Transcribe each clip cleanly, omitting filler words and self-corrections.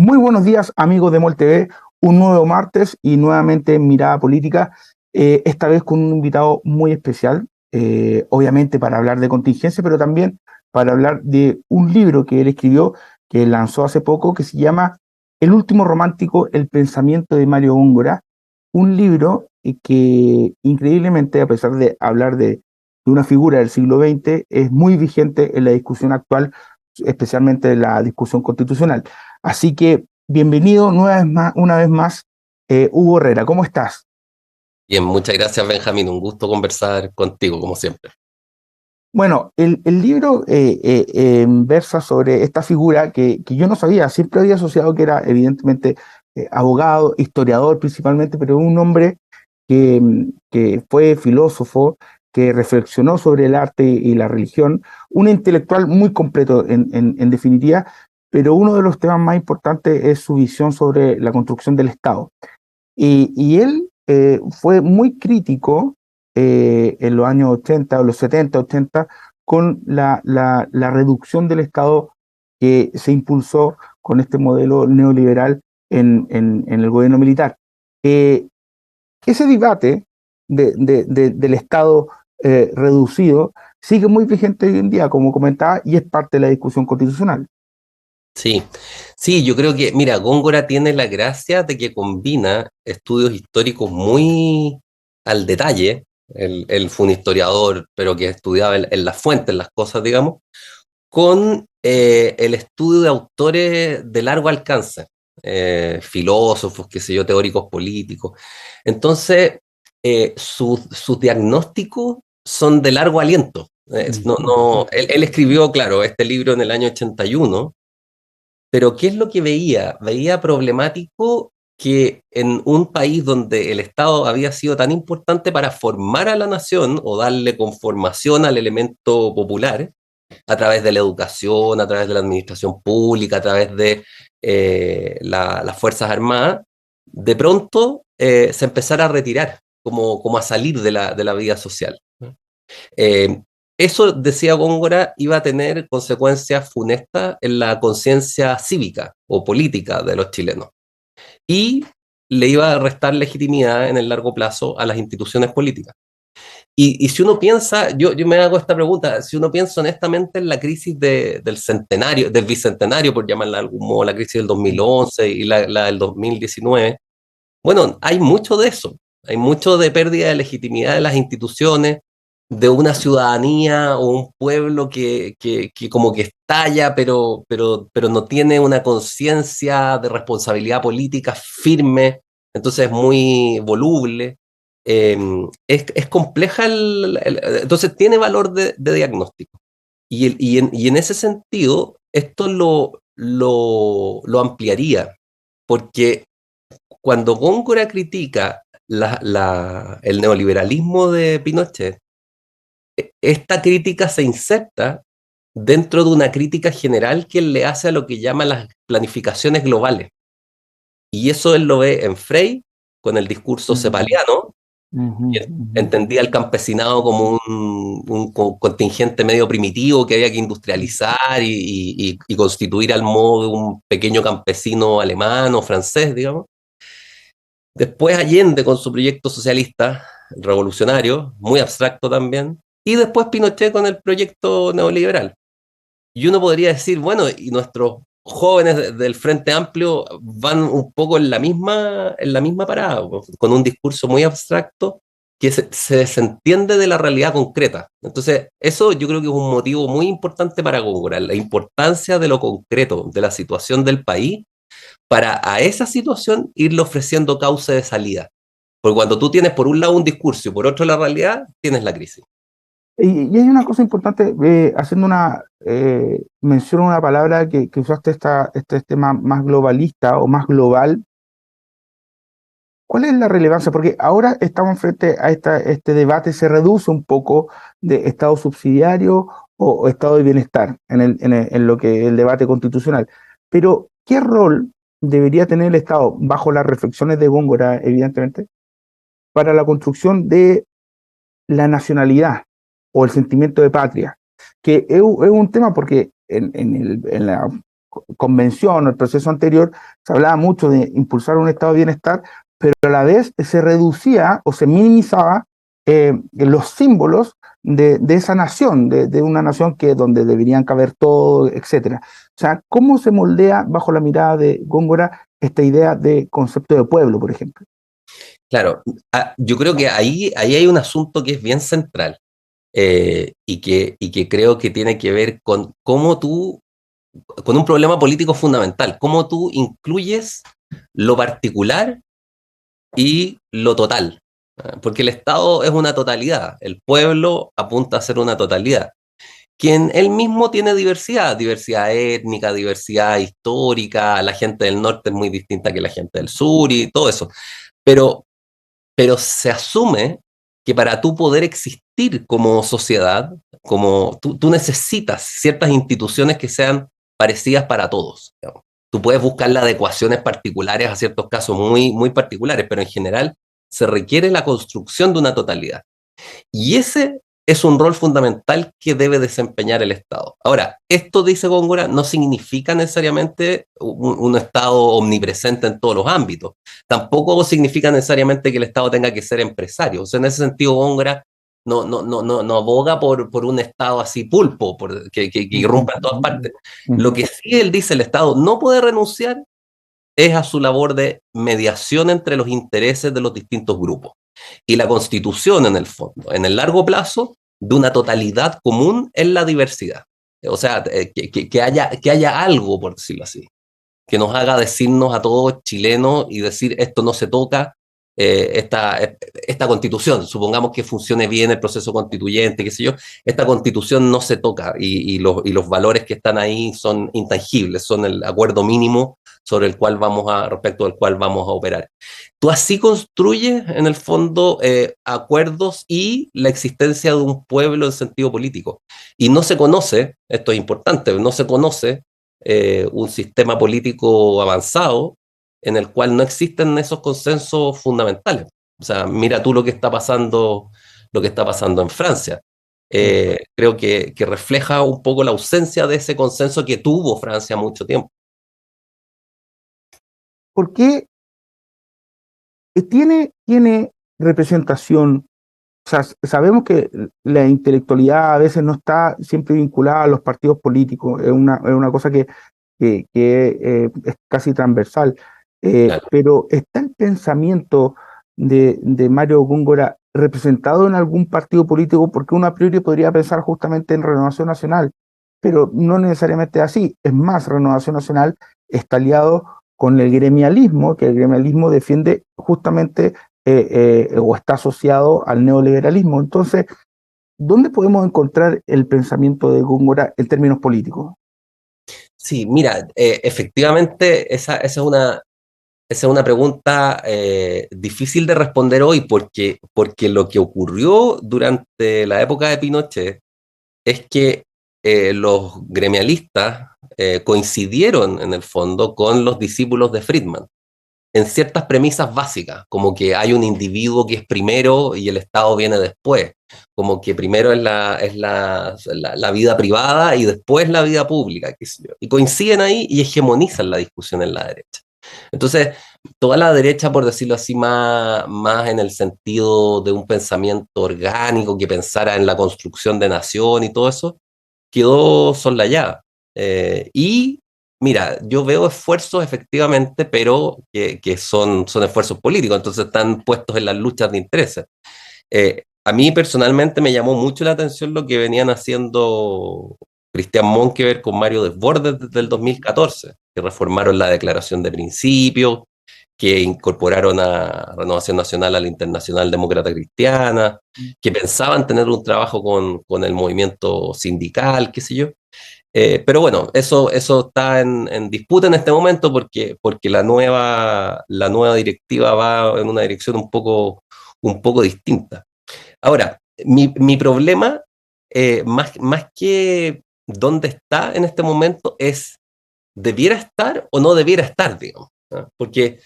Muy buenos días, amigos de MOL TV. Un nuevo martes y nuevamente Mirada Política, esta vez con un invitado muy especial, obviamente para hablar de contingencia, pero también para hablar de un libro que él escribió, que lanzó hace poco, que se llama El último romántico, el pensamiento de Mario Góngora. Un libro que increíblemente, a pesar de hablar de una figura del siglo XX, es muy vigente en la discusión actual, especialmente en la discusión constitucional. Así que bienvenido una vez más, Hugo Herrera. ¿Cómo estás? Bien, muchas gracias, Benjamín. Un gusto conversar contigo, como siempre. Bueno, el libro versa sobre esta figura que yo no sabía, siempre había asociado que era evidentemente abogado, historiador principalmente, pero un hombre que fue filósofo, que reflexionó sobre el arte y la religión, un intelectual muy completo en definitiva, pero uno de los temas más importantes es su visión sobre la construcción del Estado. Y él fue muy crítico en los años 80 o los 70, 80, con la reducción del Estado que se impulsó con este modelo neoliberal en el gobierno militar. Eh, Ese debate del Estado reducido sigue muy vigente hoy en día, como comentaba, y es parte de la discusión constitucional. Sí, sí, yo creo que, mira, Góngora tiene la gracia de que combina estudios históricos muy al detalle. Él fue un historiador, pero que estudiaba en las fuentes, en las cosas, digamos, con el estudio de autores de largo alcance, filósofos, qué sé yo, teóricos políticos. Entonces, sus diagnósticos son de largo aliento. No, no, él escribió, claro, este libro en el año 81, pero ¿qué es lo que veía? Veía problemático que en un país donde el Estado había sido tan importante para formar a la nación o darle conformación al elemento popular, a través de la educación, a través de la administración pública, a través de las Fuerzas Armadas, de pronto se empezara a retirar, como a salir de la vida social. Eh, Eso, decía Góngora, iba a tener consecuencias funestas en la conciencia cívica o política de los chilenos y le iba a restar legitimidad en el largo plazo a las instituciones políticas. Y si uno piensa, yo me hago esta pregunta, si uno piensa honestamente en la crisis del centenario, del bicentenario, por llamarla de algún modo, la crisis del 2011 y la del 2019, bueno, hay mucho de eso, hay mucho de pérdida de legitimidad de las instituciones, de una ciudadanía o un pueblo que como que estalla, pero no tiene una conciencia de responsabilidad política firme, entonces es muy voluble. Eh, es compleja, entonces tiene valor de diagnóstico. Y en ese sentido, esto lo ampliaría, porque cuando Góngora critica el neoliberalismo de Pinochet, esta crítica se inserta dentro de una crítica general que él le hace a lo que llama las planificaciones globales. Y eso él lo ve en Frey, con el discurso Mm, cepaliano, ujú, que ujú. entendía el campesinado como un contingente medio primitivo que había que industrializar y constituir al modo de un pequeño campesino alemán o francés, digamos. Después Allende con su proyecto socialista, revolucionario, muy abstracto también. Y después Pinochet con el proyecto neoliberal. Y uno podría decir, bueno, y nuestros jóvenes del Frente Amplio van un poco en la misma parada, con un discurso muy abstracto que se desentiende de la realidad concreta. Entonces, eso yo creo que es un motivo muy importante para Góngora, la importancia de lo concreto, de la situación del país, para a esa situación irle ofreciendo cauce de salida. Porque cuando tú tienes por un lado un discurso y por otro la realidad, tienes la crisis. Y hay una cosa importante, haciendo una mención a una palabra que usaste, este tema más globalista o más global. ¿Cuál es la relevancia? Porque ahora estamos frente a este debate, se reduce un poco de estado subsidiario o estado de bienestar en lo que el debate constitucional. Pero, ¿qué rol debería tener el Estado, bajo las reflexiones de Góngora, evidentemente, para la construcción de la nacionalidad o el sentimiento de patria? Que es un tema porque en la convención o el proceso anterior, se hablaba mucho de impulsar un estado de bienestar, pero a la vez se reducía o se minimizaba los símbolos de esa nación, de una nación que donde deberían caber todo, etcétera. O sea, ¿cómo se moldea bajo la mirada de Góngora esta idea de concepto de pueblo, por ejemplo? Claro, yo creo que ahí hay un asunto que es bien central, y que creo que tiene que ver con cómo tú, con un problema político fundamental, cómo tú incluyes lo particular y lo total. Porque el Estado es una totalidad, el pueblo apunta a ser una totalidad, que en él mismo tiene diversidad, diversidad étnica, diversidad histórica, la gente del norte es muy distinta que la gente del sur y todo eso, pero, pero se asume que para tú poder existir como sociedad, como tú necesitas ciertas instituciones que sean parecidas para todos, digamos. Tú puedes buscar las adecuaciones particulares a ciertos casos muy, muy particulares, pero en general se requiere la construcción de una totalidad. Y ese es un rol fundamental que debe desempeñar el Estado. Ahora, esto, dice Góngora, no significa necesariamente un Estado omnipresente en todos los ámbitos. Tampoco significa necesariamente que el Estado tenga que ser empresario. O sea, en ese sentido, Góngora no aboga por un Estado así pulpo, que irrumpa en todas partes. Lo que sí él dice, el Estado no puede renunciar es a su labor de mediación entre los intereses de los distintos grupos. Y la constitución, en el fondo, en el largo plazo, de una totalidad común en la diversidad. O sea, que haya algo, por decirlo así, que nos haga decirnos a todos chilenos y decir esto no se toca, esta constitución, supongamos que funcione bien el proceso constituyente, qué sé yo, esta constitución no se toca y los valores que están ahí son intangibles, son el acuerdo mínimo sobre el cual respecto al cual vamos a operar. Tú así construyes, en el fondo, acuerdos y la existencia de un pueblo en sentido político. Y no se conoce, esto es importante, no se conoce un sistema político avanzado en el cual no existen esos consensos fundamentales. O sea, mira tú lo que está pasando en Francia. Creo que refleja un poco la ausencia de ese consenso que tuvo Francia mucho tiempo. ¿Por qué tiene representación? O sea, sabemos que la intelectualidad a veces no está siempre vinculada a los partidos políticos, es una cosa que es casi transversal, Claro. pero ¿está el pensamiento de Mario Góngora representado en algún partido político? Porque uno a priori podría pensar justamente en Renovación Nacional, pero no necesariamente así. Es más, Renovación Nacional está aliado con el gremialismo, que el gremialismo defiende justamente o está asociado al neoliberalismo. Entonces, ¿dónde podemos encontrar el pensamiento de Góngora en términos políticos? Sí, mira, efectivamente esa es una pregunta difícil de responder hoy porque lo que ocurrió durante la época de Pinochet es que los gremialistas coincidieron en el fondo con los discípulos de Friedman en ciertas premisas básicas, como que hay un individuo que es primero y el Estado viene después, como que primero es la vida privada y después la vida pública, qué sé yo. Y coinciden ahí y hegemonizan la discusión en la derecha. Entonces, toda la derecha, por decirlo así, más en el sentido de un pensamiento orgánico que pensara en la construcción de nación y todo eso, quedó soslayada. Y mira, yo veo esfuerzos efectivamente, pero que son esfuerzos políticos, entonces están puestos en las luchas de intereses. A mí personalmente me llamó mucho la atención lo que venían haciendo Cristian Monkever con Mario Desbordes desde el 2014, que reformaron la Declaración de Principios, que incorporaron a Renovación Nacional a la Internacional Demócrata Cristiana, que pensaban tener un trabajo con el movimiento sindical, qué sé yo. Pero bueno, eso está en disputa en este momento porque la nueva directiva va en una dirección un poco distinta. Ahora, mi problema, más que dónde está en este momento, es debiera estar o no debiera estar, digamos. ¿No? Porque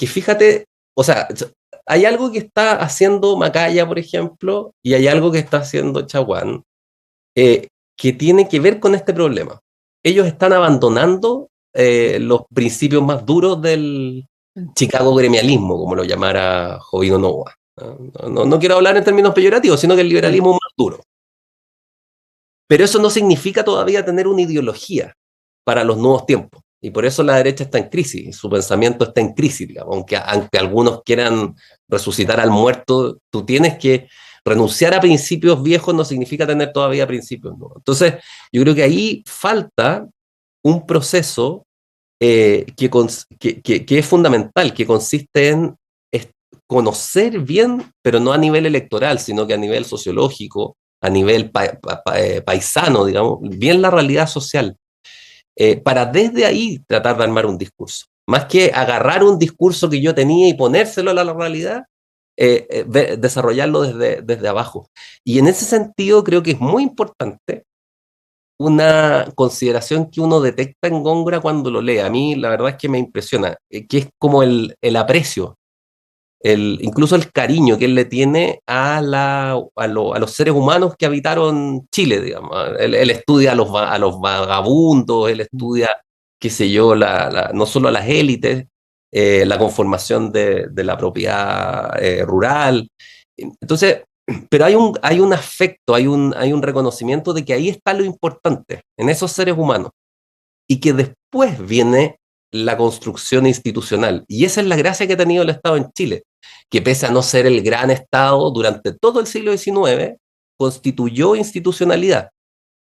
fíjate, o sea, hay algo que está haciendo Macaya, por ejemplo, y hay algo que está haciendo Chaguán, que tiene que ver con este problema. ellos están abandonando los principios más duros del Chicago gremialismo, como lo llamara Jovino Novoa. No quiero hablar en términos peyorativos, sino que el liberalismo más duro. Pero eso no significa todavía tener una ideología para los nuevos tiempos. Y por eso la derecha está en crisis, su pensamiento está en crisis, digamos. Aunque algunos quieran resucitar al muerto, tú tienes que renunciar a principios viejos, no significa tener todavía principios nuevos. Entonces, yo creo que ahí falta un proceso que es fundamental, que consiste en conocer bien, pero no a nivel electoral, sino que a nivel sociológico, a nivel paisano, digamos, bien la realidad social, para desde ahí tratar de armar un discurso. Más que agarrar un discurso que yo tenía y ponérselo a la realidad, desarrollarlo desde abajo. Y en ese sentido creo que es muy importante una consideración que uno detecta en Góngora cuando lo lee. A mí la verdad es que me impresiona, que es como el aprecio, incluso el cariño que él le tiene a los seres humanos que habitaron Chile, digamos. Él estudia a los vagabundos, él estudia, qué sé yo, no solo a las élites, la conformación de la propiedad rural. Entonces, pero hay un afecto, hay un reconocimiento de que ahí está lo importante, en esos seres humanos, y que después viene la construcción institucional. Y esa es la gracia que ha tenido el Estado en Chile, que pese a no ser el gran Estado, durante todo el siglo XIX, constituyó institucionalidad,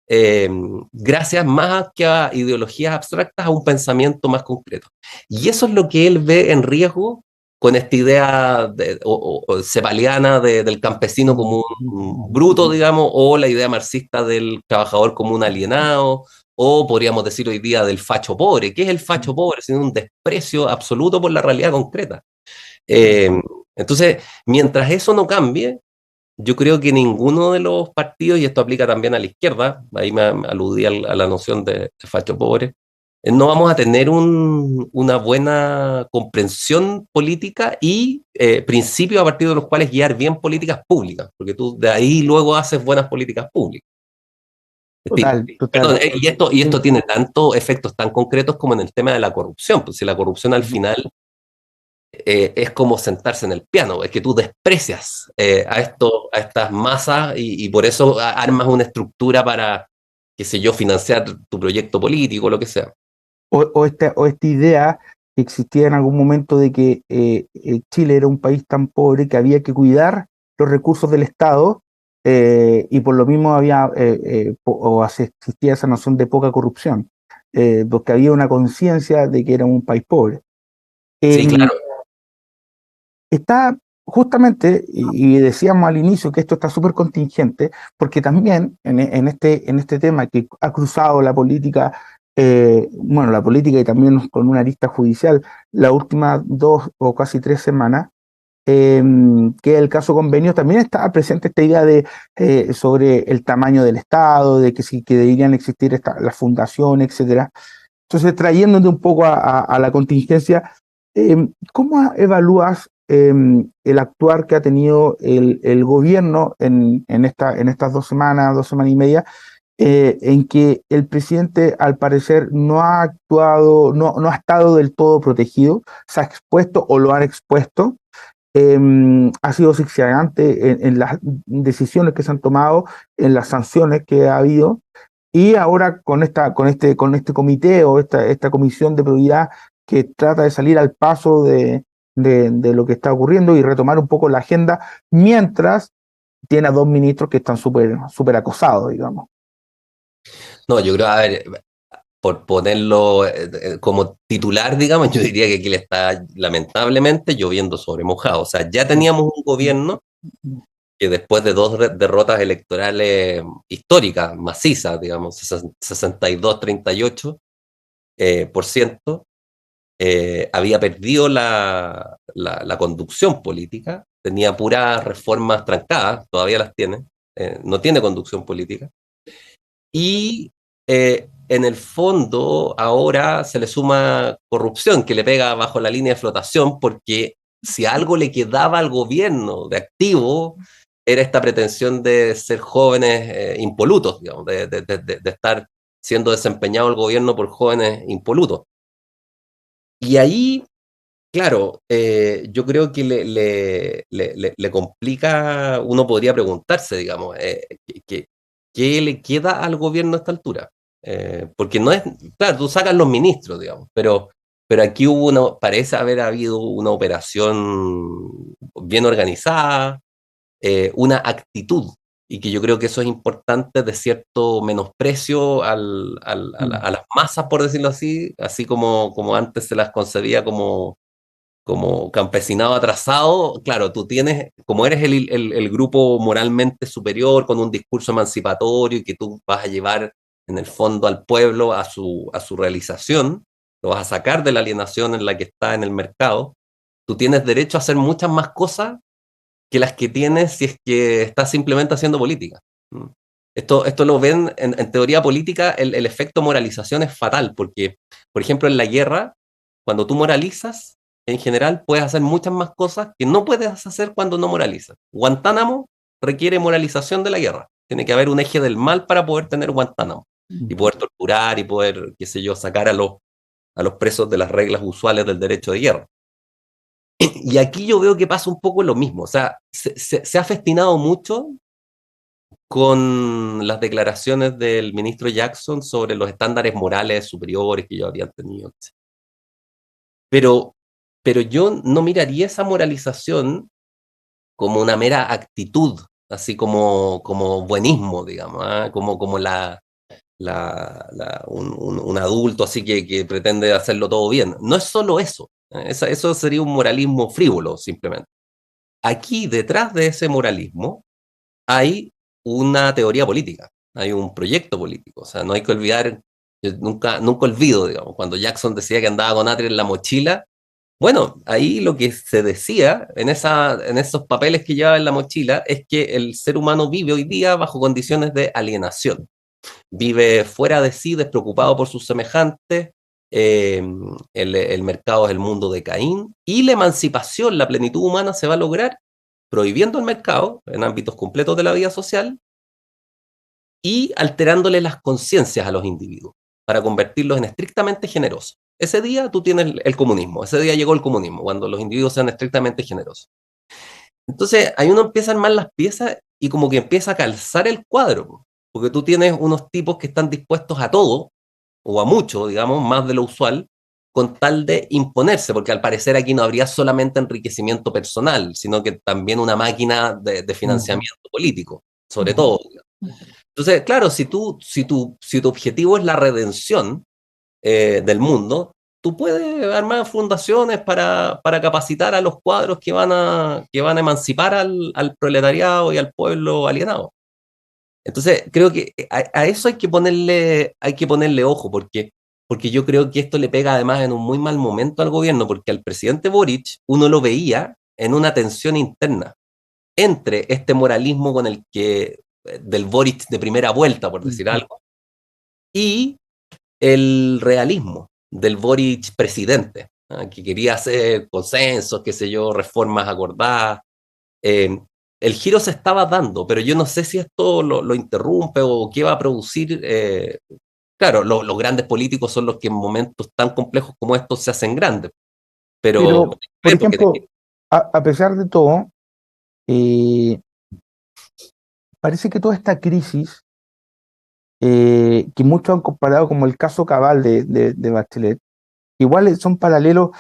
eh, gracias más que a ideologías abstractas, a un pensamiento más concreto. Y eso es lo que él ve en riesgo con esta idea cepaliana del campesino como un bruto, digamos, o la idea marxista del trabajador como un alienado, o podríamos decir hoy día del facho pobre. ¿Qué es el facho pobre? Sino un desprecio absoluto por la realidad concreta. Eh, entonces, mientras eso no cambie, yo creo que ninguno de los partidos, y esto aplica también a la izquierda, ahí me aludí a la noción de facho pobre, no vamos a tener una buena comprensión política y principios a partir de los cuales guiar bien políticas públicas, porque tú de ahí luego haces buenas políticas públicas. Total, Perdón, total. y esto tiene tantos efectos tan concretos como en el tema de la corrupción, pues si la corrupción al final es como sentarse en el piano, es que tú desprecias a estas masas y por eso armas una estructura para, qué sé yo, financiar tu proyecto político o lo que sea. O esta idea que existía en algún momento de que Chile era un país tan pobre que había que cuidar los recursos del Estado, y por lo mismo existía esa noción de poca corrupción, porque había una conciencia de que era un país pobre. Sí, Em, claro. Está justamente, y decíamos al inicio que esto está súper contingente, porque también en este tema que ha cruzado la política, bueno, la política y también con una arista judicial, las últimas 2 o casi 3 semanas, que es el caso convenio, también está presente esta idea de sobre el tamaño del Estado, de que sí que deberían existir las fundaciones, etcétera. Entonces, trayéndote un poco a la contingencia, ¿cómo evalúas el actuar que ha tenido el gobierno en estas 2 semanas y media, en que el presidente al parecer no ha actuado, no ha estado del todo protegido, se ha expuesto o lo han expuesto, ha sido zigzagante en las decisiones que se han tomado, en las sanciones que ha habido? Y ahora con este comité o esta comisión de probidad que trata de salir al paso de lo que está ocurriendo y retomar un poco la agenda, mientras tiene a 2 ministros que están súper acosados, digamos. No, yo creo, a ver, por ponerlo como titular, digamos, yo diría que aquí le está lamentablemente lloviendo sobre mojado. O sea, ya teníamos un gobierno que después de dos derrotas electorales históricas, macizas, digamos, 62-38%, había perdido la conducción política, tenía puras reformas trancadas, todavía las tiene, no tiene conducción política, y en el fondo ahora se le suma corrupción que le pega bajo la línea de flotación, porque si algo le quedaba al gobierno de activo, era esta pretensión de ser jóvenes impolutos, digamos, de estar siendo desempeñado el gobierno por jóvenes impolutos. Y ahí, claro, yo creo que le complica, uno podría preguntarse, digamos, ¿qué le queda al gobierno a esta altura? Porque no es, claro, tú sacas los ministros, digamos, pero aquí parece haber habido una operación bien organizada, una actitud, y que yo creo que eso es importante, de cierto menosprecio a las masas, por decirlo así como antes se las concebía como campesinado atrasado. Claro, tú tienes, como eres el grupo moralmente superior con un discurso emancipatorio y que tú vas a llevar en el fondo al pueblo a su realización, lo vas a sacar de la alienación en la que está en el mercado, tú tienes derecho a hacer muchas más cosas que las que tienes si es que estás simplemente haciendo política. Esto lo ven en teoría política, el efecto moralización es fatal, porque, por ejemplo, en la guerra, cuando tú moralizas, en general puedes hacer muchas más cosas que no puedes hacer cuando no moralizas. Guantánamo requiere moralización de la guerra. Tiene que haber un eje del mal para poder tener Guantánamo y poder torturar y poder, qué sé yo, sacar a los presos de las reglas usuales del derecho de guerra. Y aquí yo veo que pasa un poco lo mismo. O sea, se ha festinado mucho con las declaraciones del ministro Jackson sobre los estándares morales superiores que ellos habían tenido. Pero, pero yo no miraría esa moralización como una mera actitud, así como buenismo, digamos, ¿ah? Como un adulto así que pretende hacerlo todo bien. No es solo eso. Eso sería un moralismo frívolo, simplemente. Aquí, detrás de ese moralismo, hay una teoría política, hay un proyecto político. O sea, no hay que olvidar, yo nunca olvido, digamos, cuando Jackson decía que andaba con Atria en la mochila. Bueno, ahí lo que se decía en esos papeles que llevaba en la mochila es que el ser humano vive hoy día bajo condiciones de alienación. Vive fuera de sí, despreocupado por sus semejantes. eh, el mercado es el mundo de Caín, y la emancipación, la plenitud humana se va a lograr prohibiendo el mercado en ámbitos completos de la vida social y alterándole las conciencias a los individuos para convertirlos en estrictamente generosos. Ese día tú tienes el comunismo, ese día llegó el comunismo, cuando los individuos sean estrictamente generosos. Entonces ahí uno empieza a armar las piezas y como que empieza a calzar el cuadro, porque tú tienes unos tipos que están dispuestos a todo, o a mucho, digamos, más de lo usual, con tal de imponerse, porque al parecer aquí no habría solamente enriquecimiento personal, sino que también una máquina de financiamiento político, sobre todo. Entonces, claro, si tu objetivo es la redención del mundo, tú puedes armar fundaciones para capacitar a los cuadros que van a emancipar al proletariado y al pueblo alienado. Entonces, creo que a eso hay que ponerle ojo, porque yo creo que esto le pega además en un muy mal momento al gobierno, porque al presidente Boric uno lo veía en una tensión interna entre este moralismo del Boric de primera vuelta, por decir algo, y el realismo del Boric presidente, ¿ah? Que quería hacer consensos, qué sé yo, reformas acordadas. Eh, el giro se estaba dando, pero yo no sé si esto lo interrumpe o qué va a producir. Claro, los grandes políticos son los que en momentos tan complejos como estos se hacen grandes, pero Pero, por ejemplo, a pesar de todo, eh, parece que toda esta crisis, que muchos han comparado como el caso Cabal de Bachelet, igual son paralelos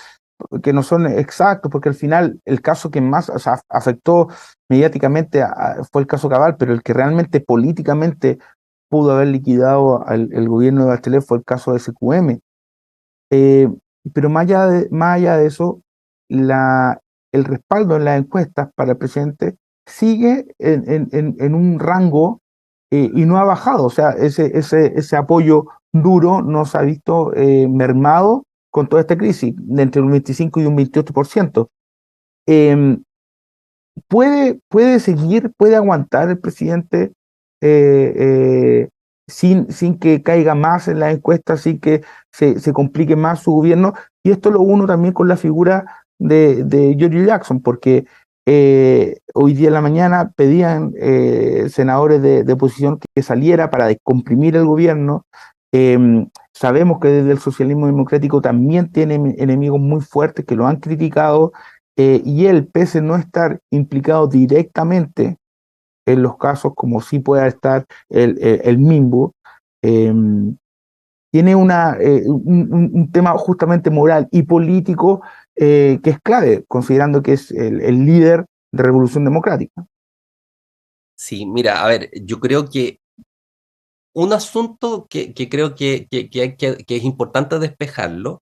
que no son exactos, porque al final el caso que más, o sea, afectó mediáticamente fue el caso Cabal, pero el que realmente políticamente pudo haber liquidado el gobierno de Bachelet fue el caso de SQM. Eh, pero más allá de eso, el respaldo en las encuestas para el presidente sigue en un rango, y no ha bajado. O sea, ese apoyo duro no se ha visto mermado con toda esta crisis, de entre un 25 y un 28%. Eh, puede aguantar el presidente, eh, eh, sin que caiga más en las encuestas, sin que se complique más su gobierno. Y esto lo uno también con la figura de Giorgio Jackson, porque hoy día en la mañana pedían senadores de oposición que saliera para descomprimir el gobierno, Sabemos que desde el socialismo democrático también tiene enemigos muy fuertes que lo han criticado, y él, pese a no estar implicado directamente en los casos como sí pueda estar el Minbu, eh, tiene un tema justamente moral y político que es clave, considerando que es el líder de Revolución Democrática. Sí, mira, a ver, yo creo que un asunto que creo que es importante despejarlo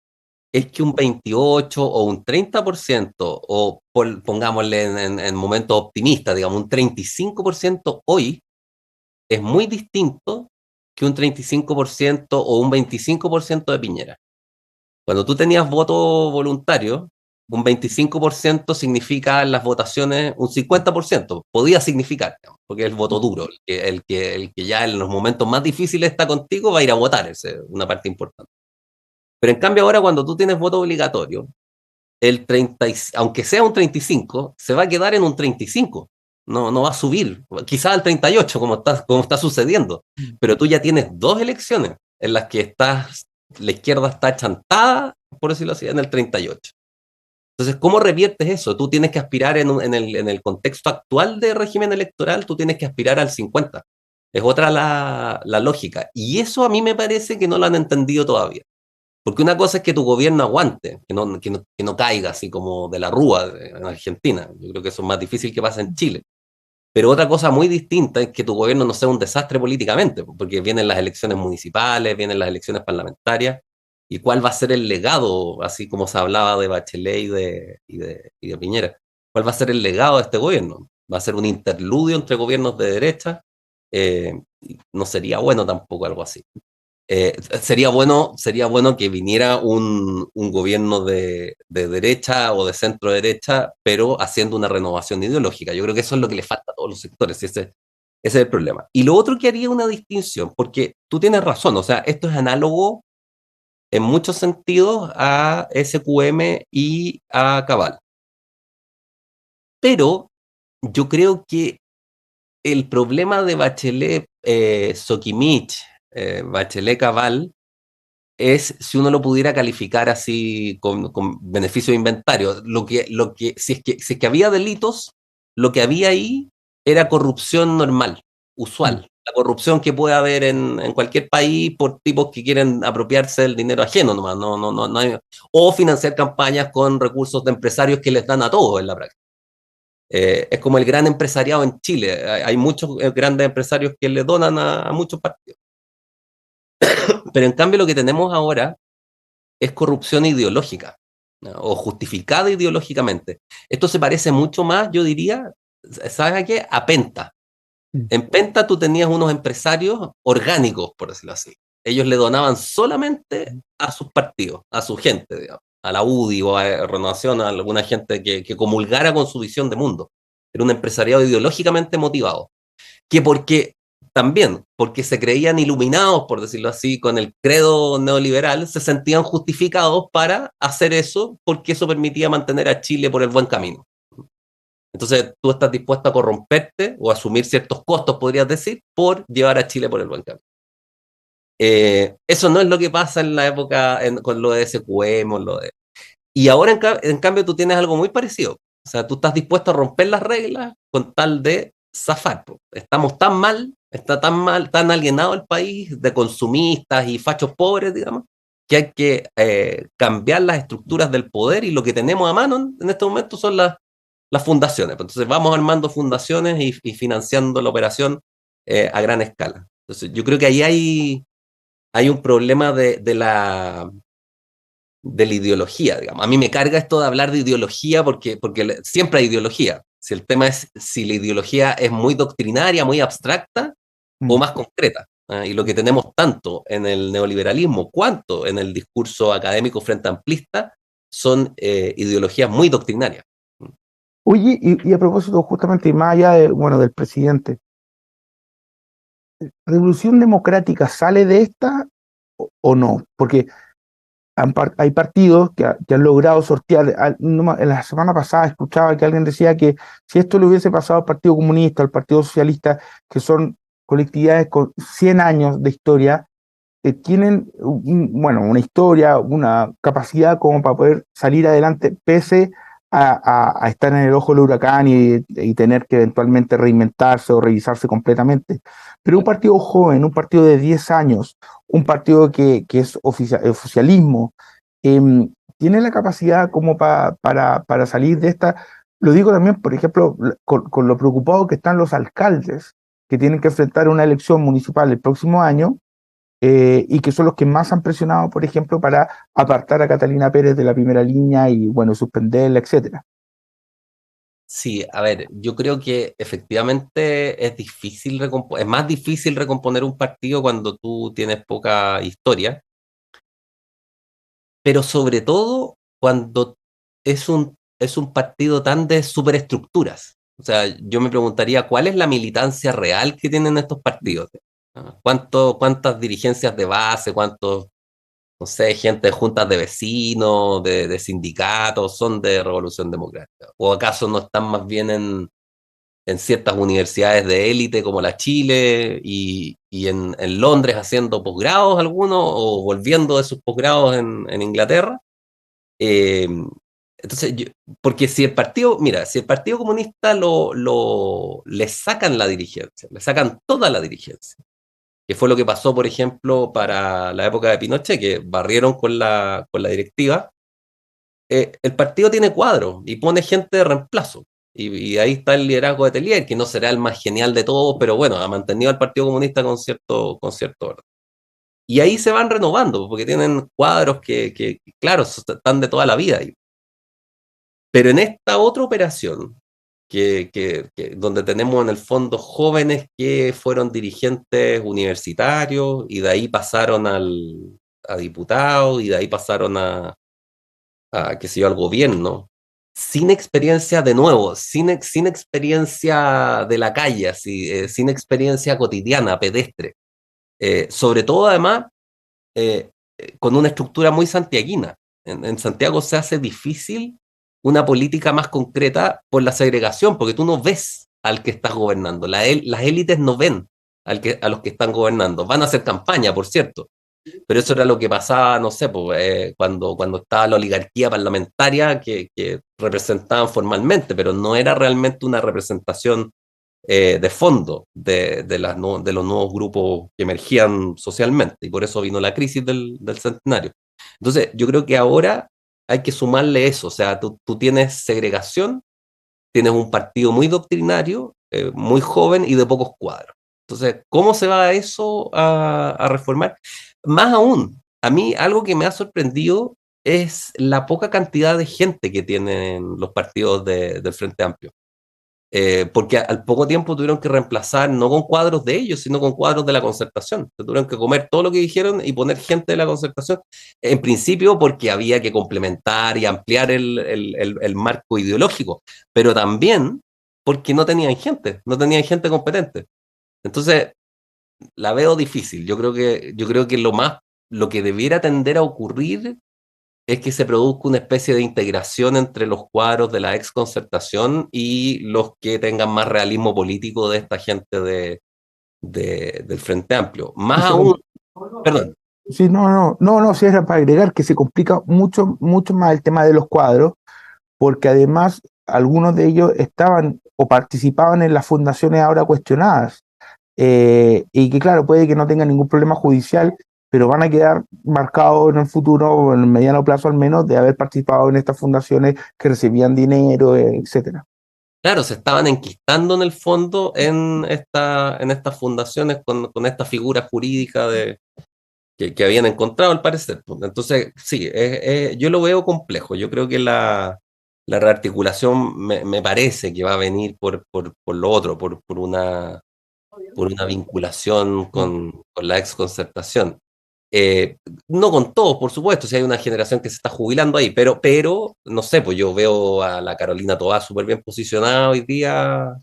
es que un 28 o un 30%, o pongámosle en momentos optimistas, digamos, un 35% hoy es muy distinto que un 35% o un 25% de Piñera. Cuando tú tenías voto voluntario, un 25% significa en las votaciones un 50%, podía significar, digamos, porque es el voto duro, el que ya en los momentos más difíciles está contigo va a ir a votar, esa es una parte importante. Pero en cambio ahora cuando tú tienes voto obligatorio, el 30, aunque sea un 35, se va a quedar en un 35. No va a subir, quizás al 38, como está sucediendo. Pero tú ya tienes dos elecciones en las que la izquierda está chantada, por decirlo así, en el 38. Entonces, ¿cómo reviertes eso? Tú tienes que aspirar en el contexto actual de régimen electoral, tú tienes que aspirar al 50. Es otra la lógica. Y eso a mí me parece que no lo han entendido todavía. Porque una cosa es que tu gobierno aguante, que no caiga así como de la rúa en Argentina. Yo creo que eso es más difícil que pase en Chile. Pero otra cosa muy distinta es que tu gobierno no sea un desastre políticamente, porque vienen las elecciones municipales, vienen las elecciones parlamentarias, y cuál va a ser el legado, así como se hablaba de Bachelet y de Piñera. ¿Cuál va a ser el legado de este gobierno? ¿Va a ser un interludio entre gobiernos de derecha? No sería bueno tampoco algo así. Sería bueno que viniera un gobierno de derecha o de centro derecha, pero haciendo una renovación ideológica. Yo creo que eso es lo que le falta a todos los sectores, y ese es el problema. Y lo otro que haría una distinción, porque tú tienes razón, o sea, esto es análogo en muchos sentidos a SQM y a Cabal. Pero yo creo que el problema de Bachelet, Sokimich, Bachelet Cabal, es si uno lo pudiera calificar así con beneficio de inventario. Si es que había delitos, lo que había ahí era corrupción normal, usual. La corrupción que puede haber en cualquier país por tipos que quieren apropiarse del dinero ajeno nomás, no hay, o financiar campañas con recursos de empresarios que les dan a todos en la práctica. Es como el gran empresariado en Chile. Hay muchos grandes empresarios que le donan a muchos partidos. Pero en cambio lo que tenemos ahora es corrupción ideológica, ¿no? O justificada ideológicamente. Esto se parece mucho más, yo diría, ¿sabes a qué? A Penta. En Penta tú tenías unos empresarios orgánicos, por decirlo así. Ellos le donaban solamente a sus partidos, a su gente, digamos, a la UDI o a Renovación, a alguna gente que comulgara con su visión de mundo. Era un empresariado ideológicamente motivado. Que porque se creían iluminados, por decirlo así, con el credo neoliberal, se sentían justificados para hacer eso, porque eso permitía mantener a Chile por el buen camino. Entonces tú estás dispuesto a corromperte o asumir ciertos costos, podrías decir, por llevar a Chile por el buen camino. Eso no es lo que pasa en la época con lo de SQM. Y ahora, en cambio, tú tienes algo muy parecido. O sea, tú estás dispuesto a romper las reglas con tal de zafar. Estamos tan mal, está tan mal, tan alienado el país de consumistas y fachos pobres, digamos, que hay que cambiar las estructuras del poder, y lo que tenemos a mano en este momento son las fundaciones. Entonces vamos armando fundaciones y financiando la operación a gran escala. Entonces yo creo que ahí hay un problema de la ideología, digamos. A mí me carga esto de hablar de ideología porque siempre hay ideología. Si el tema es si la ideología es muy doctrinaria, muy abstracta o más concreta. Y lo que tenemos tanto en el neoliberalismo cuanto en el discurso académico frente amplista son ideologías muy doctrinarias. Oye, y a propósito, justamente, más allá bueno, del presidente, ¿Revolución Democrática sale de esta o no? Porque hay partidos que han logrado sortear. En la semana pasada escuchaba que alguien decía que si esto le hubiese pasado al Partido Comunista, al Partido Socialista, que son colectividades con 100 años de historia, tienen bueno, una historia, una capacidad como para poder salir adelante pese a estar en el ojo del huracán y tener que eventualmente reinventarse o revisarse completamente. Pero un partido joven, un partido de 10 años, un partido que es oficialismo, tiene la capacidad como para salir de esta. Lo digo también, por ejemplo, con lo preocupados que están los alcaldes que tienen que enfrentar una elección municipal el próximo año, y que son los que más han presionado, por ejemplo, para apartar a Catalina Pérez de la primera línea y, bueno, suspenderla, etcétera. Sí, a ver, yo creo que efectivamente es difícil es más difícil recomponer un partido cuando tú tienes poca historia, pero sobre todo cuando es un partido tan de superestructuras. O sea, yo me preguntaría cuál es la militancia real que tienen estos partidos. ¿Cuántas dirigencias de base, cuántos, no sé, gente de juntas de vecinos, de sindicatos son de Revolución Democrática? ¿O acaso no están más bien en ciertas universidades de élite como la Chile y en Londres haciendo posgrados algunos o volviendo de sus posgrados en Inglaterra? Eh, entonces, porque si el partido, mira, si el Partido Comunista le sacan la dirigencia, le sacan toda la dirigencia, que fue lo que pasó, por ejemplo, para la época de Pinochet, que barrieron con la directiva, el partido tiene cuadros y pone gente de reemplazo. Y ahí está el liderazgo de Tellier, que no será el más genial de todos, pero bueno, ha mantenido al Partido Comunista con cierto orden. Y ahí se van renovando, porque tienen cuadros claro, están de toda la vida ahí. Pero en esta otra operación, donde tenemos en el fondo jóvenes que fueron dirigentes universitarios y de ahí pasaron a diputados y de ahí pasaron qué sé yo, al gobierno, sin experiencia de nuevo, sin experiencia de la calle, sin experiencia cotidiana, pedestre. Sobre todo, además, con una estructura muy santiaguina. En Santiago se hace difícil una política más concreta por la segregación, porque tú no ves al que estás gobernando. Las élites no ven a los que están gobernando. Van a hacer campaña, por cierto, pero eso era lo que pasaba, no sé, pues, cuando estaba la oligarquía parlamentaria que representaban formalmente, pero no era realmente una representación de fondo de los nuevos grupos que emergían socialmente, y por eso vino la crisis del centenario. Entonces, yo creo que ahora hay que sumarle eso, o sea, tú tienes segregación, tienes un partido muy doctrinario, muy joven y de pocos cuadros. Entonces, ¿cómo se va eso a reformar? Más aún, a mí algo que me ha sorprendido es la poca cantidad de gente que tienen los partidos del Frente Amplio. Porque al poco tiempo tuvieron que reemplazar no con cuadros de ellos, sino con cuadros de la concertación. Se tuvieron que comer todo lo que dijeron y poner gente de la concertación, en principio porque había que complementar y ampliar el marco ideológico, pero también porque no tenían gente competente. Entonces, la veo difícil. Yo creo que lo que debiera tender a ocurrir es que se produzca una especie de integración entre los cuadros de la ex concertación y los que tengan más realismo político de esta gente del Frente Amplio. Y Más se, aún, perdón, sí, no, sí era para agregar que se complica mucho, mucho más el tema de los cuadros, porque además algunos de ellos estaban o participaban en las fundaciones ahora cuestionadas, y que claro, puede que no tengan ningún problema judicial, pero van a quedar marcados en el futuro, o en el mediano plazo al menos, de haber participado en estas fundaciones que recibían dinero, etcétera. claro, se estaban enquistando en el fondo en estas fundaciones con esta figura jurídica que habían encontrado al parecer. Entonces, sí, yo lo veo complejo. Yo creo que la rearticulación me parece que va a venir por lo otro, por una vinculación con la exconcertación. Eh, no con todos, por supuesto, si hay una generación que se está jubilando ahí, pero no sé, pues yo veo a la Carolina Toá súper bien posicionada hoy día,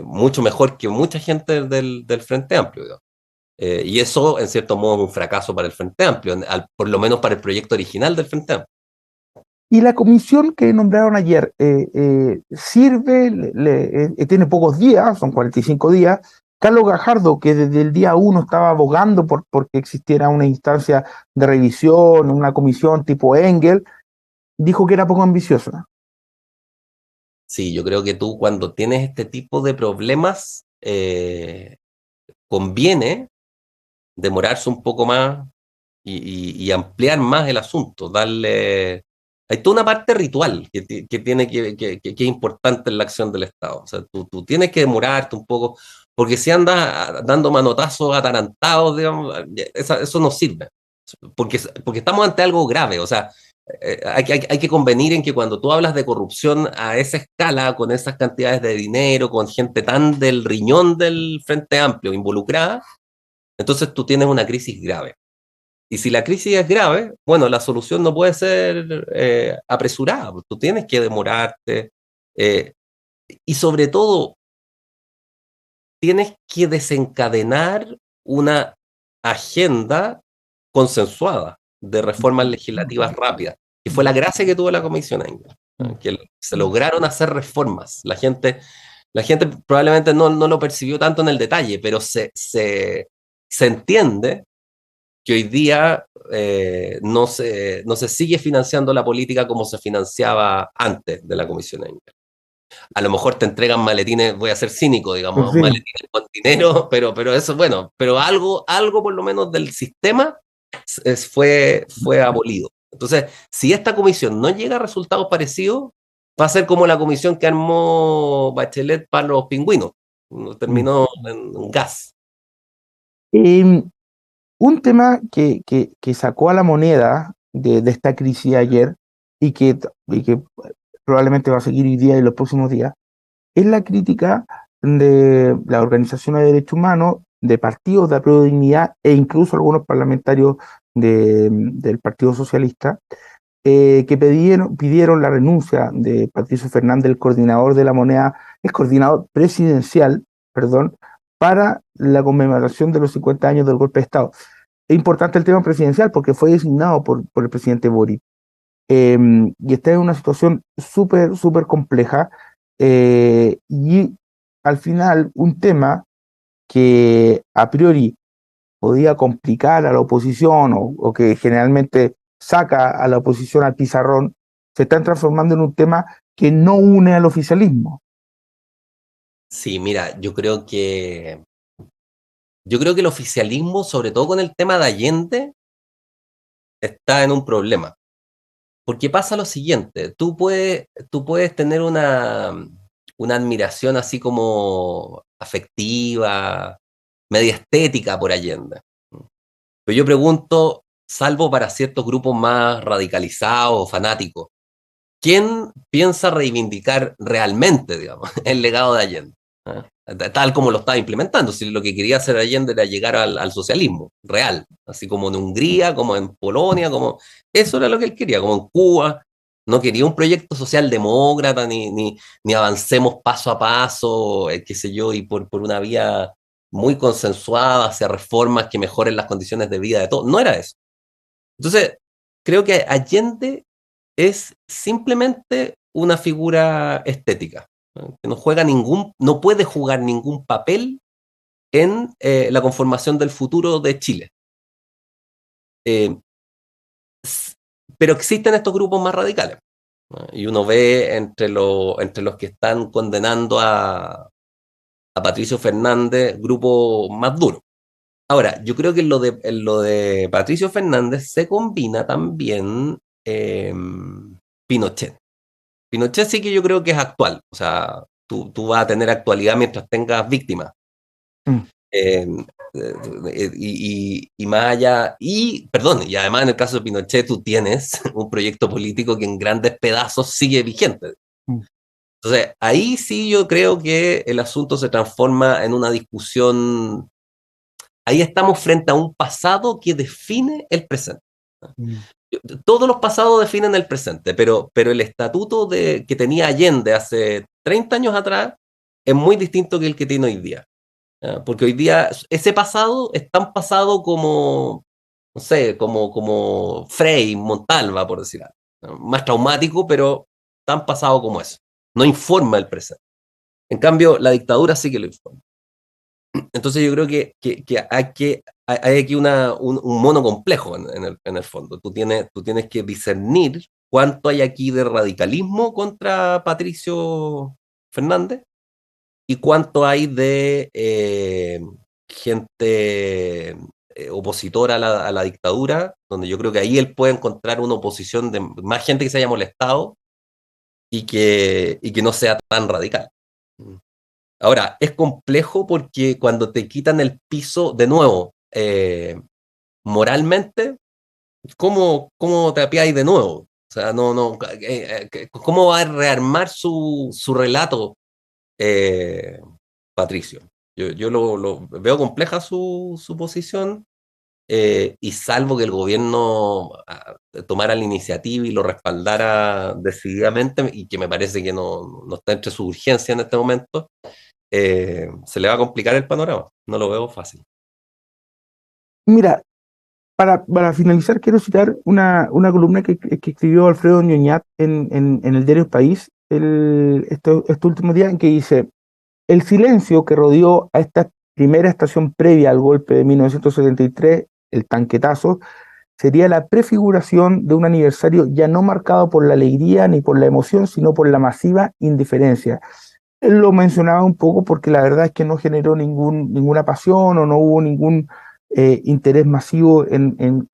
mucho mejor que mucha gente del Frente Amplio, digamos. Y eso, en cierto modo, es un fracaso para el Frente Amplio, por lo menos para el proyecto original del Frente Amplio. Y la comisión que nombraron ayer, ¿sirve? Tiene pocos días, son 45 días, Carlos Gajardo, que desde el día uno estaba abogando por que existiera una instancia de revisión, una comisión tipo Engel, dijo que era poco ambiciosa. Sí, yo creo que tú cuando tienes este tipo de problemas, conviene demorarse un poco más y ampliar más el asunto, darle... Hay toda una parte ritual que tiene que es importante en la acción del Estado. O sea, tú tienes que demorarte un poco, porque si andas dando manotazos atarantados, digamos, eso no sirve. Porque estamos ante algo grave. O sea, hay que convenir en que cuando tú hablas de corrupción a esa escala, con esas cantidades de dinero, con gente tan del riñón del Frente Amplio involucrada, entonces tú tienes una crisis grave. Y si la crisis es grave, bueno, la solución no puede ser apresurada, pues tú tienes que demorarte eh, y sobre todo tienes que desencadenar una agenda consensuada de reformas legislativas rápidas, que fue la gracia que tuvo la Comisión Engel, que se lograron hacer reformas. La gente probablemente no lo percibió tanto en el detalle, pero se entiende que hoy día no se sigue financiando la política como se financiaba antes de la Comisión Engel. A lo mejor te entregan maletines, voy a ser cínico, digamos, Sí. maletines con dinero, pero eso, bueno, pero algo por lo menos del sistema fue abolido. Entonces, si esta comisión no llega a resultados parecidos, va a ser como la comisión que armó Bachelet para los pingüinos. Terminó en un gas. Eh, un tema que sacó a la moneda de esta crisis ayer y que probablemente va a seguir hoy día y los próximos días, es la crítica de las organizaciones de derechos humanos, de partidos de apruebo de dignidad e incluso algunos parlamentarios del Partido Socialista, que pidieron la renuncia de Patricio Fernández, el coordinador de la moneda, el coordinador presidencial, perdón, para la conmemoración de los 50 años del golpe de Estado. Es importante el tema presidencial porque fue designado por el presidente Boric. Y está en una situación súper, súper compleja. Y al final, un tema que a priori podía complicar a la oposición o que generalmente saca a la oposición al pizarrón, se están transformando en un tema que no une al oficialismo. Sí, mira, yo creo que el oficialismo, sobre todo con el tema de Allende, está en un problema. Porque pasa lo siguiente, tú puedes tener una admiración así como afectiva, media estética por Allende. Pero yo pregunto, salvo para ciertos grupos más radicalizados o fanáticos, ¿quién piensa reivindicar realmente, digamos, el legado de Allende? ¿Ah? Tal como lo estaba implementando, si lo que quería hacer Allende era llegar al socialismo real, así como en Hungría, como en Polonia, como eso era lo que él quería, como en Cuba. No quería un proyecto socialdemócrata, ni avancemos paso a paso, qué sé yo, y por una vía muy consensuada hacia reformas que mejoren las condiciones de vida de todos. No era eso. Entonces, creo que Allende es simplemente una figura estética, ¿no? Que no puede jugar ningún papel en la conformación del futuro de Chile. Eh, pero existen estos grupos más radicales, ¿no? Y uno ve entre los que están condenando a Patricio Fernández, grupos más duros. Ahora, yo creo que en lo de Patricio Fernández se combina también Pinochet. Pinochet sí que yo creo que es actual, o sea, tú vas a tener actualidad mientras tengas víctimas. Mm. Eh, y más allá, perdón, y además en el caso de Pinochet tú tienes un proyecto político que en grandes pedazos sigue vigente. Mm. Entonces, ahí sí yo creo que el asunto se transforma en una discusión, ahí estamos frente a un pasado que define el presente. Mm. Todos los pasados definen el presente, pero el estatuto que tenía Allende hace 30 años atrás es muy distinto que el que tiene hoy día. ¿Ya? Porque hoy día ese pasado es tan pasado como, no sé, como Frei, Montalva, por decir algo, ¿no? Más traumático, pero tan pasado como eso. No informa el presente. En cambio, la dictadura sí que lo informa. Entonces yo creo hay aquí un mono complejo en el fondo. Tú tienes que discernir cuánto hay aquí de radicalismo contra Patricio Fernández y cuánto hay de gente opositora a la dictadura, donde yo creo que ahí él puede encontrar una oposición de más gente que se haya molestado y que no sea tan radical. Ahora, es complejo porque cuando te quitan el piso, de nuevo, moralmente, ¿cómo te apiáis de nuevo? O sea, ¿cómo va a rearmar su relato, eh, Patricio? Yo lo veo compleja su posición, y salvo que el gobierno tomara la iniciativa y lo respaldara decididamente, y que me parece que no está entre sus urgencias en este momento, se le va a complicar el panorama. No lo veo fácil. Mira, para finalizar, quiero citar una columna que escribió Alfredo Ñoñat en el diario El País este último día, en que dice: el silencio que rodeó a esta primera estación previa al golpe de 1973, el tanquetazo, sería la prefiguración de un aniversario ya no marcado por la alegría ni por la emoción, sino por la masiva indiferencia. Él lo mencionaba un poco porque la verdad es que no generó ninguna pasión o no hubo ningún interés masivo en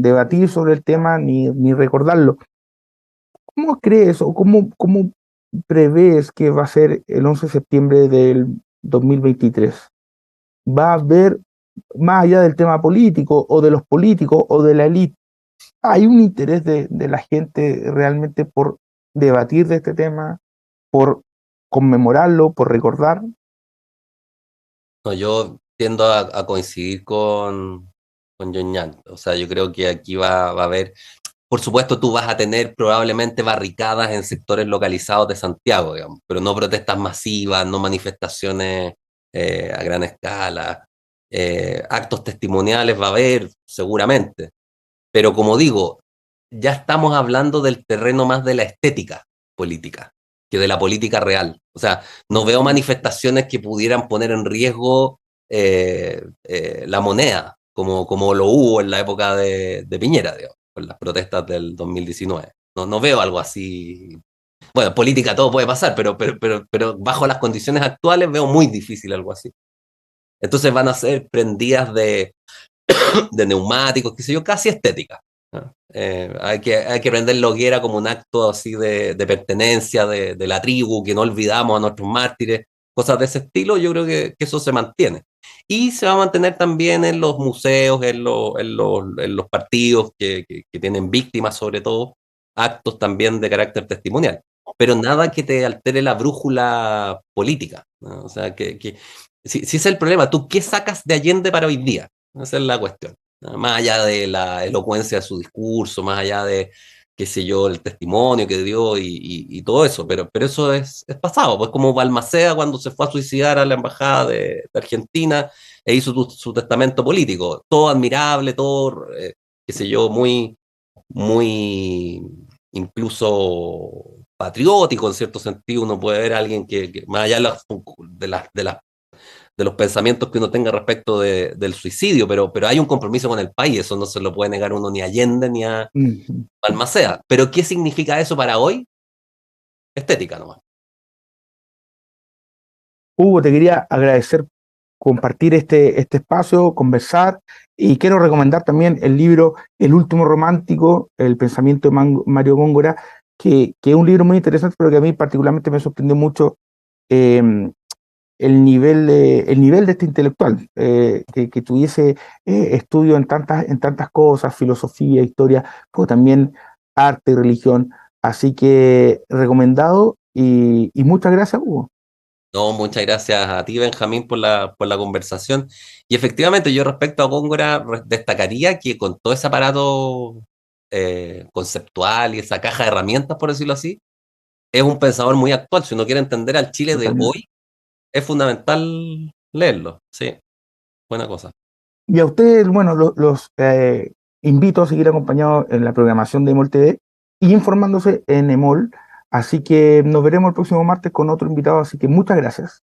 debatir sobre el tema ni recordarlo. ¿Cómo crees o cómo prevés que va a ser el 11 de septiembre del 2023? ¿Va a haber, más allá del tema político o de los políticos o de la élite, hay un interés de la gente realmente por debatir de este tema, por conmemorarlo, por recordar? No, yo tiendo a coincidir con John Yang. O sea, yo creo que aquí va a haber, por supuesto, tú vas a tener probablemente barricadas en sectores localizados de Santiago, digamos, pero no protestas masivas, no manifestaciones a gran escala. Actos testimoniales va a haber, seguramente. Pero como digo, ya estamos hablando del terreno más de la estética política que de la política real. O sea, no veo manifestaciones que pudieran poner en riesgo la moneda, como lo hubo en la época de Piñera, digamos, con las protestas del 2019. No veo algo así. Bueno, en política todo puede pasar, pero bajo las condiciones actuales veo muy difícil algo así. Entonces van a ser prendidas de neumáticos, qué sé yo, casi estética, ¿no? Hay que prender la hoguera como un acto así de pertenencia de la tribu, que no olvidamos a nuestros mártires, cosas de ese estilo. Yo creo que eso se mantiene. Y se va a mantener también en los museos, en los partidos que tienen víctimas, sobre todo, actos también de carácter testimonial. Pero nada que te altere la brújula política, ¿no? O sea, si ese es el problema, ¿tú qué sacas de Allende para hoy día? Esa es la cuestión. Más allá de la elocuencia de su discurso, más allá de, qué sé yo, el testimonio que dio y todo eso, pero eso es pasado. Pues como Balmaceda cuando se fue a suicidar a la embajada de Argentina e hizo su testamento político. Todo admirable, todo, qué sé yo, muy incluso patriótico en cierto sentido. Uno puede ver a alguien que más allá de los pensamientos que uno tenga respecto del suicidio, pero hay un compromiso con el país, eso no se lo puede negar uno ni a Allende ni a Ujú. Balmaceda. Pero ¿qué significa eso para hoy? Estética nomás. Hugo, te quería agradecer compartir este espacio, conversar, y quiero recomendar también el libro El último romántico, el pensamiento de Mario Góngora, que es un libro muy interesante, pero que a mí particularmente me sorprendió mucho eh, el nivel de este intelectual, que tuviese estudio en tantas cosas, filosofía, historia, pero también arte y religión. Así que recomendado, y muchas gracias, Hugo. No, muchas gracias a ti, Benjamín, por la conversación. Y efectivamente, yo respecto a Góngora destacaría que con todo ese aparato conceptual y esa caja de herramientas, por decirlo así, es un pensador muy actual. Si uno quiere entender al Chile de Totalmente. hoy, es fundamental leerlo. Sí, buena cosa. Y a ustedes, bueno, los invito a seguir acompañados en la programación de EMOL TV y informándose en EMOL. Así que nos veremos el próximo martes con otro invitado. Así que muchas gracias.